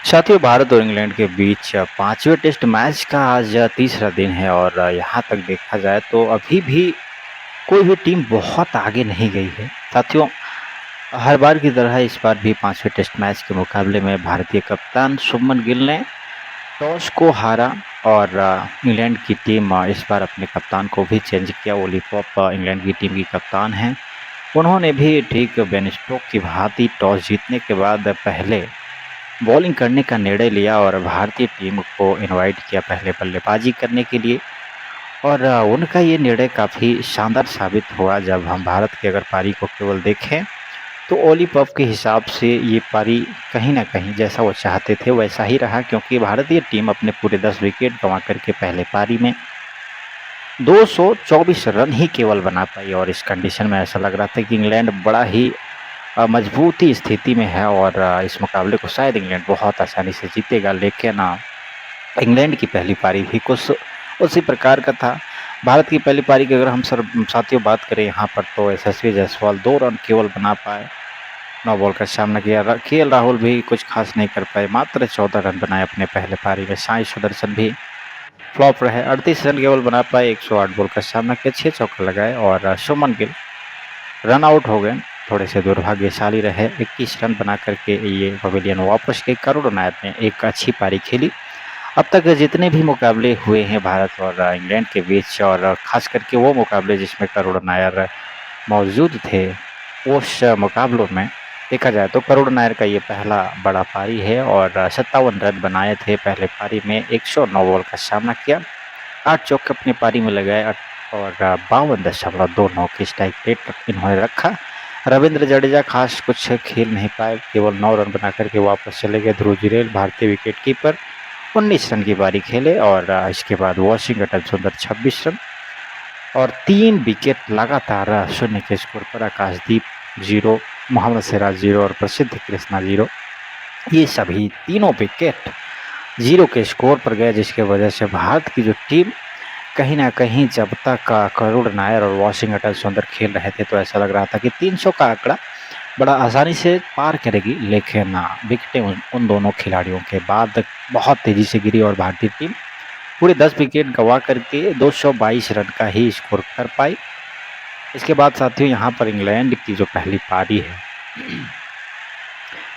साथियों, भारत और इंग्लैंड के बीच पांचवें टेस्ट मैच का आज तीसरा दिन है और यहाँ तक देखा जाए तो अभी भी कोई भी टीम बहुत आगे नहीं गई है। साथियों, हर बार की तरह इस बार भी पांचवें टेस्ट मैच के मुकाबले में भारतीय कप्तान शुभमन गिल ने टॉस को हारा और इंग्लैंड की टीम इस बार अपने कप्तान को भी चेंज किया। ओली पॉप इंग्लैंड की टीम की कप्तान हैं। उन्होंने भी ठीक बेन स्टोक्स की भांति टॉस जीतने के बाद पहले बॉलिंग करने का निर्णय लिया और भारतीय टीम को इनवाइट किया पहले बल्लेबाजी करने के लिए। और उनका ये निर्णय काफ़ी शानदार साबित हुआ। जब हम भारत की अगर पारी को केवल देखें तो ओली पॉप के हिसाब से ये पारी कहीं न कहीं जैसा वो चाहते थे वैसा ही रहा, क्योंकि भारतीय टीम अपने पूरे 10 विकेट गंवा करके पहले पारी में 224 रन ही केवल बना पाई। और इस कंडीशन में ऐसा लग रहा था कि इंग्लैंड बड़ा ही मजबूती स्थिति में है और इस मुकाबले को शायद इंग्लैंड बहुत आसानी से जीतेगा। लेकिन इंग्लैंड की पहली पारी भी कुछ उसी प्रकार का था। भारत की पहली पारी की अगर हम साथियों बात करें यहाँ पर, तो यशस्वी जायसवाल 2 रन केवल बना पाए, 9 बॉल का सामना किया। केएल राहुल भी कुछ खास नहीं कर पाए, मात्र 14 रन बनाए अपने पहले पारी में। साई सुदर्शन भी फ्लॉप रहे, 38 रन केवल बना पाए, 108 बॉल का सामना किया, 6 चौका लगाए। और शुभमन गिल रन आउट हो गए, थोड़े से दुर्भाग्यशाली रहे। 21 रन बना करके ये पवेलियन वापस गए। करुण नायर ने एक अच्छी पारी खेली। अब तक जितने भी मुकाबले हुए हैं भारत और इंग्लैंड के बीच, और खास करके वो मुकाबले जिसमें करुण नायर मौजूद थे, उस मुकाबलों में देखा जाए तो करुण नायर का ये पहला बड़ा पारी है और 57 रन बनाए थे पहले पारी में। 109 बॉल का सामना किया, 8 चौके अपनी पारी में लगाए और 52.29 की स्ट्राइक रेट इन्होंने रखा। रविंद्र जडेजा खास कुछ खेल नहीं पाए, केवल 9 रन बना करके वापस चले गए। ध्रुव जुरैल भारतीय विकेट कीपर 19 रन की पारी खेले और इसके बाद वॉशिंगटन सुंदर 26 रन और 3 विकेट लगातार शून्य के स्कोर पर। आकाशदीप 0, मोहम्मद सिराज 0 और प्रसिद्ध कृष्णा 0, ये सभी तीनों विकेट 0 के स्कोर पर गए, जिसके वजह से भारत की जो टीम कहीं न कहीं जब तक करुण नायर और वॉशिंगटन सुंदर खेल रहे थे तो ऐसा लग रहा था कि 300 का आंकड़ा बड़ा आसानी से पार करेगी। लेकिन विकेटें उन दोनों खिलाड़ियों के बाद बहुत तेज़ी से गिरी और भारतीय टीम पूरे 10 विकेट गंवा करके 222 रन का ही स्कोर कर पाई। इसके बाद साथियों यहाँ पर इंग्लैंड की जो पहली पारी है,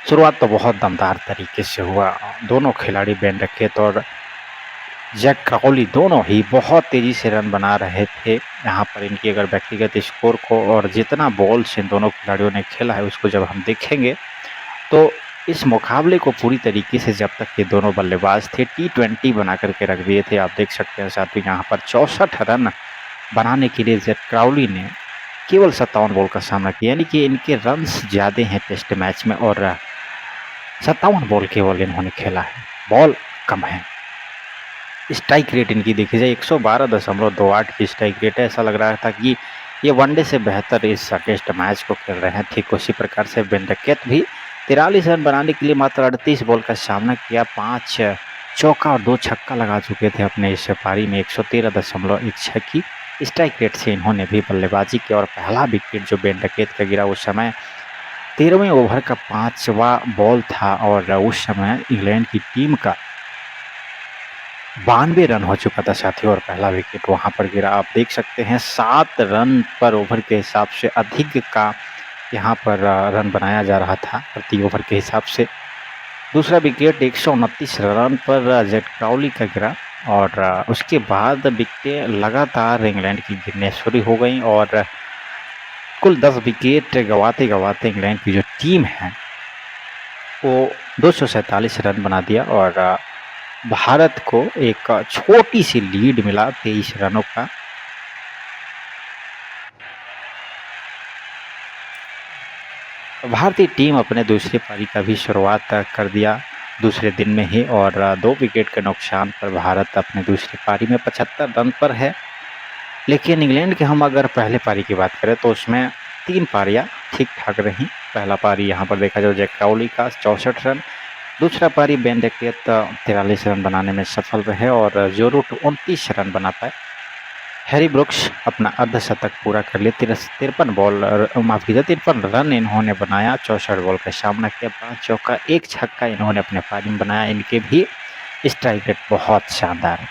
शुरुआत तो बहुत दमदार तरीके से हुआ। दोनों खिलाड़ी बेन रकेत और जैक क्राउली दोनों ही बहुत तेज़ी से रन बना रहे थे। यहाँ पर इनकी अगर व्यक्तिगत स्कोर को और जितना बॉल से इन दोनों खिलाड़ियों ने खेला है उसको जब हम देखेंगे तो इस मुकाबले को पूरी तरीके से जब तक ये दोनों बल्लेबाज थे T20 बना करके रख दिए थे। आप देख सकते हैं साथियों यहाँ पर 64 रन बनाने के लिए जैक क्राउली ने केवल 57 बॉल का सामना किया, यानी कि इनके रन्स ज़्यादा हैं टेस्ट मैच में और 57 बॉल केवल इन्होंने खेला है, बॉल कम है। स्ट्राइक रेट इनकी देखी जाए 112.28 की स्ट्राइक रेट है। ऐसा लग रहा था कि ये वनडे से बेहतर इस टेस्ट मैच को खेल रहे हैं। ठीक उसी प्रकार से बेन रकेत भी 43 रन बनाने के लिए मात्र 38 बॉल का सामना किया, 5 चौका और 2 छक्का लगा चुके थे अपने इस पारी में। 113.16 की स्ट्राइक रेट से इन्होंने भी बल्लेबाजी की और पहला विकेट जो बेन रकेत का गिरा उस समय 13वें ओवर का 5वां बॉल था और उस समय इंग्लैंड की टीम का 92 रन हो चुका था साथियों और पहला विकेट वहां पर गिरा। आप देख सकते हैं 7 रन पर ओवर के हिसाब से अधिक का यहाँ पर रन बनाया जा रहा था प्रति ओवर के हिसाब से। दूसरा विकेट 129 रन पर जैक क्राउली का गिरा और उसके बाद विकेटें लगातार इंग्लैंड की गिरने शुरू हो गई और कुल 10 विकेट गंवाते गंवाते इंग्लैंड की जो टीम है वो 247 रन बना दिया और भारत को एक छोटी सी लीड मिला 23 रनों का। भारतीय टीम अपने दूसरी पारी का भी शुरुआत कर दिया दूसरे दिन में ही और 2 विकेट के नुकसान पर भारत अपने दूसरी पारी में 75 रन पर है। लेकिन इंग्लैंड के हम अगर पहले पारी की बात करें तो उसमें 3 पारियां ठीक ठाक रहीं। पहला पारी यहाँ पर देखा जाए जैक क्राउली का 64 रन, दूसरा पारी बेन रकेत 43 रन बनाने में सफल रहे और जो रूट 29 रन बना पाए। हैरी ब्रुक्स अपना अर्धशतक पूरा कर लिए। 53 रन इन्होंने बनाया, 64 बॉल का सामना किया, 5 चौका 1 छक्का इन्होंने अपने पारी में बनाया। इनके भी स्ट्राइक रेट बहुत शानदार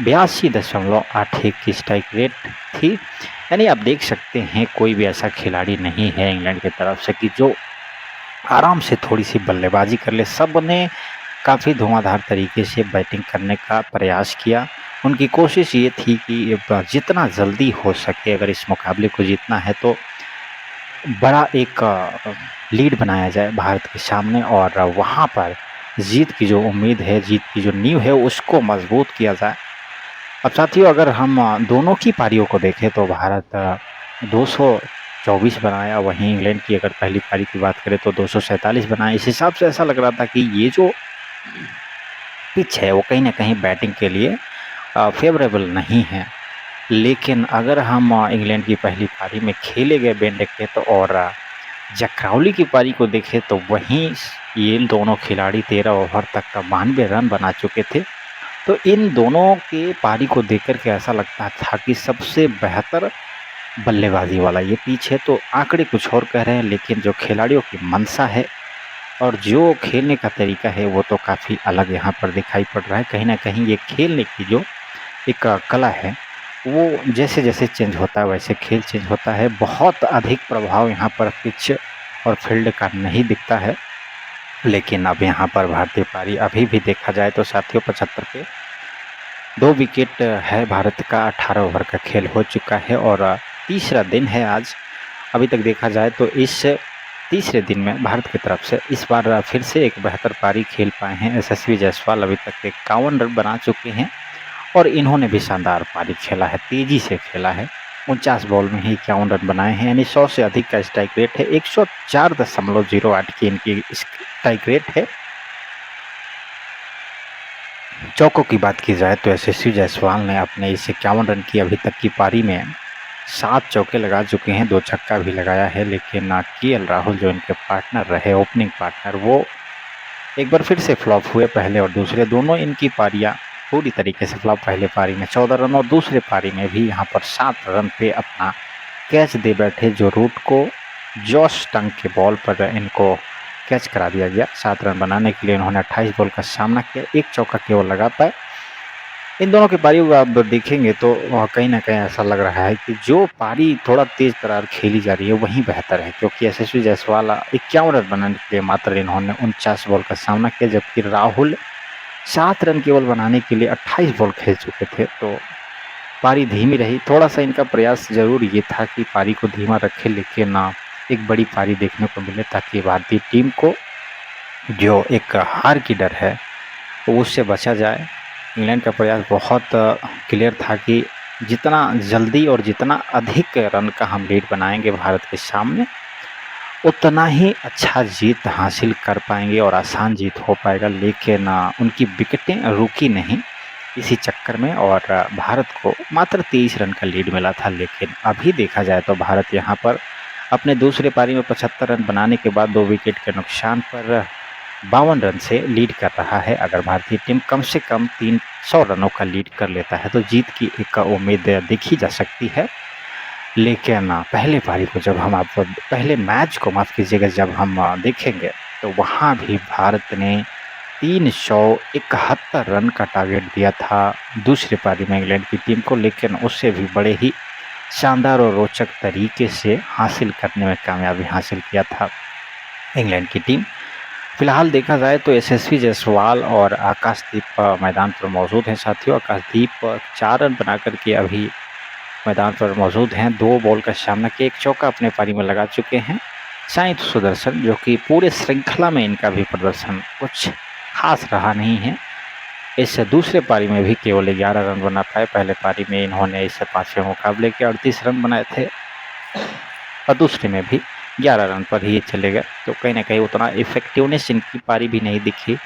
82.81 की स्ट्राइक रेट थी। यानी आप देख सकते हैं कोई भी ऐसा खिलाड़ी नहीं है इंग्लैंड की तरफ से कि जो आराम से थोड़ी सी बल्लेबाजी कर ले। सब ने काफ़ी धुआंधार तरीके से बैटिंग करने का प्रयास किया। उनकी कोशिश ये थी कि जितना जल्दी हो सके अगर इस मुकाबले को जीतना है तो बड़ा एक लीड बनाया जाए भारत के सामने और वहाँ पर जीत की जो उम्मीद है, जीत की जो नींव है उसको मजबूत किया जाए। अब साथियों अगर हम दोनों की पारियों को देखें तो भारत 224 बनाया, वहीं इंग्लैंड की अगर पहली पारी की बात करें तो 247 बनाया। इस हिसाब से ऐसा लग रहा था कि ये जो पिच है वो कहीं ना कहीं बैटिंग के लिए फेवरेबल नहीं है। लेकिन अगर हम इंग्लैंड की पहली पारी में खेले गए बेन डेकेट और जक्राउली की पारी को देखें तो वहीं ये दोनों खिलाड़ी 13 ओवर तक का 92 रन बना चुके थे। तो इन दोनों के पारी को देखकर के ऐसा लगता था कि सबसे बेहतर बल्लेबाजी वाला ये पिच है। तो आंकड़े कुछ और कह रहे हैं, लेकिन जो खिलाड़ियों की मंशा है और जो खेलने का तरीका है वो तो काफ़ी अलग यहाँ पर दिखाई पड़ रहा है। कहीं ना कहीं ये खेलने की जो एक कला है वो जैसे जैसे चेंज होता है वैसे खेल चेंज होता है। बहुत अधिक प्रभाव यहाँ पर पिच और फील्ड का नहीं दिखता है। लेकिन अब यहाँ पर भारतीय पारी अभी भी देखा जाए तो साथियों 75 पे 2 विकेट है भारत का। 18 ओवर का खेल हो चुका है और तीसरा दिन है आज। अभी तक देखा जाए तो इस तीसरे दिन में भारत की तरफ से इस बार फिर से एक बेहतर पारी खेल पाए हैं यशस्वी जायसवाल। अभी तक 51 रन बना चुके हैं और इन्होंने भी शानदार पारी खेला है, तेज़ी से खेला है। 49 बॉल में ही 51 रन बनाए हैं, यानी 100 से अधिक का स्ट्राइक रेट है। 104.08 की इनकी स्ट्राइक रेट है। चौकों की बात की जाए तो यशस्वी जायसवाल ने अपने इस 51 रन की अभी तक की पारी में 7 चौके लगा चुके हैं, 2 छक्का भी लगाया है। लेकिन केएल राहुल जो इनके पार्टनर रहे, ओपनिंग पार्टनर, वो एक बार फिर से फ्लॉप हुए। पहले और दूसरे दोनों इनकी पारियां पूरी तरीके से फ्लॉप। पहले पारी में 14 रन और दूसरे पारी में भी यहाँ पर 7 रन पे अपना कैच दे बैठे। जो रूट को जॉश टंग के बॉल पर इनको कैच करा दिया गया। 7 रन बनाने के लिए इन्होंने 28 बॉल का सामना किया, 1 चौका केवल लगा पाए। इन दोनों की पारियों को आप देखेंगे तो कहीं ना कहीं ऐसा लग रहा है कि जो पारी थोड़ा तेज तरार खेली जा रही है वहीं बेहतर है, क्योंकि यशस्वी जायसवाल 51 रन बनाने के लिए मात्र इन्होंने 49 बॉल का सामना किया, जबकि राहुल 7 रन केवल बनाने के लिए 28 बॉल खेल चुके थे। तो पारी धीमी रही। थोड़ा सा इनका प्रयास जरूर ये था कि पारी को धीमा रखे, लेकिन एक बड़ी पारी देखने को मिले ताकि भारतीय टीम को जो एक हार की डर है तो उससे बचा जाए। इंग्लैंड का प्रयास बहुत क्लियर था कि जितना जल्दी और जितना अधिक रन का हम लीड बनाएंगे भारत के सामने उतना ही अच्छा जीत हासिल कर पाएंगे और आसान जीत हो पाएगा। लेकिन उनकी विकेटें रुकी नहीं इसी चक्कर में और भारत को मात्र 23 रन का लीड मिला था। लेकिन अभी देखा जाए तो भारत यहाँ पर अपने दूसरे पारी में 75 रन बनाने के बाद 2 विकेट के नुकसान पर 52 रन से लीड कर रहा है। अगर भारतीय टीम कम से कम 300 रनों का लीड कर लेता है तो जीत की एक उम्मीद देखी जा सकती है। लेकिन पहले पारी को जब हम आप पहले मैच को माफ़ कीजिएगा जब हम देखेंगे तो वहाँ भी भारत ने 371 रन का टारगेट दिया था दूसरे पारी में इंग्लैंड की टीम को, लेकिन उससे भी बड़े ही शानदार और रोचक तरीके से हासिल करने में कामयाबी हासिल किया था इंग्लैंड की टीम। फिलहाल देखा जाए तो यशस्वी जायसवाल और आकाशदीप मैदान पर मौजूद हैं। साथियों आकाशदीप 4 रन बना करके अभी मैदान पर मौजूद हैं। 2 बॉल का सामना किया, 1 चौका अपने पारी में लगा चुके हैं। साई सुदर्शन जो कि पूरे श्रृंखला में इनका भी प्रदर्शन कुछ खास रहा नहीं है, इस दूसरे पारी में भी केवल 11 रन बना पाए। पहले पारी में इन्होंने इस 5वें मुकाबले के 38 रन बनाए थे और दूसरे में भी 11 रन पर ही चले गए। तो कहीं ना कहीं उतना इफेक्टिवनेस इनकी पारी भी नहीं दिखी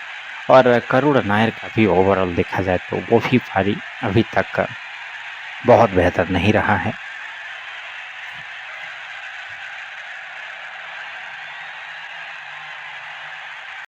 और करुण नायर का भी ओवरऑल देखा जाए तो वो भी पारी अभी तक बहुत बेहतर नहीं रहा है।